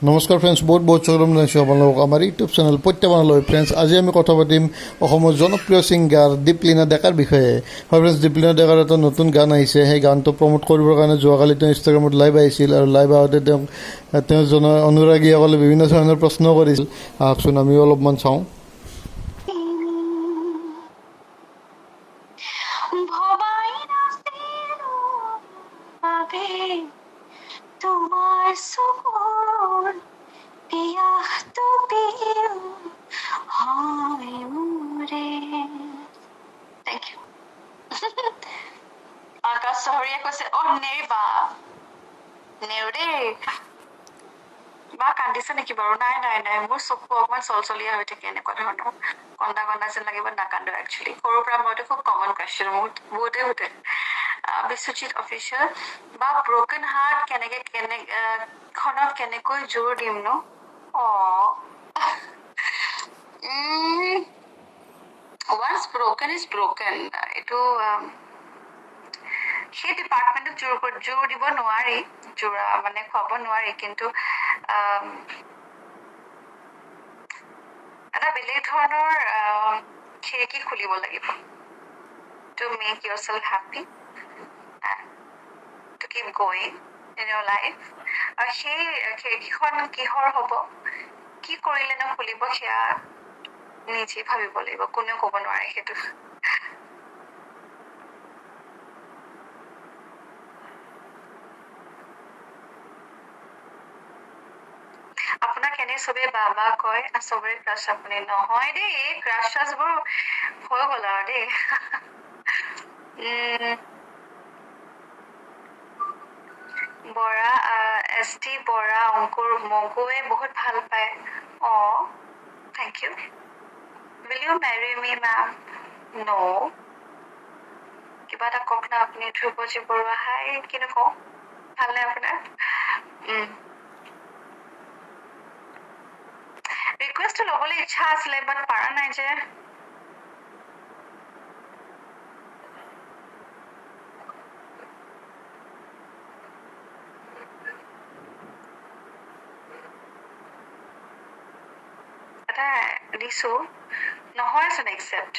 নমস্কাৰ ফ্ৰেণ্ডছ, বহুত স্বাগতম জনাইছোঁ আপোনালোকক আমাৰ ইউটিউব চেনেল প্ৰত্যাহ্বানলৈ। ফ্ৰেণ্ডছ, আজি আমি কথা পাতিম অসমৰ জনপ্ৰিয় ছিংগাৰ দীপলিনা ডেকাৰ বিষয়ে। হয় ফ্ৰেণ্ডছ, দীপলিনা ডেকাৰ এটা নতুন গান আহিছে। সেই গানটো প্ৰমোট কৰিবৰ কাৰণে যোৱাকালি তেওঁ ইনষ্টাগ্ৰামত লাইভ আহিছিল আৰু লাইভ আহোঁতে তেওঁ অনুৰাগীসকলে বিভিন্ন ধৰণৰ প্ৰশ্ন কৰিছিল। আহকচোন আমিও অলপমান চাওঁ। তোমাৰ সুকুন পিয়াহতো পিউ হয় মোৰে। Thank U. আকাশ চহৰীয়া কৈছে অ নেৰিবা নেউৰে বা কান্দিছে নেকি বাৰু? নাই নাই নাই, মোৰ চকু অকমান চলচলীয়া হৈ থাকে, এনেকুৱা ধৰণৰ কন্দা কন্দা যেন লাগিব। নাকান্দো একচুৱেলি। সৰুৰ পৰা মইতো খুব কমন কুৱেশ্যন মোৰ বহুতে সোধে। বিশ্বজিৎ অফিচিয়েল বা ব্ৰকেন হাৰ্ট খনক কেনেকৈ জোৰ দিম ন? Once broken is broken. এইটো সেই ডিপাৰ্টমেণ্টত জোৰ দিব নোৱাৰি, জোৰা মানে খুৱাব নোৱাৰি, কিন্তু এটা বেলেগ ধৰণৰ খিৰিকী খুলিব লাগিব to make yourself happy and to keep going in your life. আৰু সেই খিৰিকীখন কিহৰ হ'ব, কি কৰিলে ন খুলিব, সেয়া নিজে ভাবিব লাগিব, কোনেও ক'ব নোৱাৰে সেইটো। আপোনাক এনে চবে বাবা কয়, চবৰে ক্ৰাছ আপুনি নহয় দেই। ক্ৰাছ বোৰ হৈ গ'ল আৰু দেই। বৰা ST বৰা অংকুৰ মগুৱে বহুত ভাল পায়। Thank you. Will you marry me, ma'am? No. কিবা এটা কওক না আপুনি। ধ্ৰুৱজী বৰুৱা, হাই। কিনো কওঁ, ভালনে আপোনাৰ? ৰিকুৱেষ্টটো ল'বলৈ ইচ্ছা আছিলে, বাট পাৰা নাই যে। এটা দিছো নহয়চোন। একচেপ্ট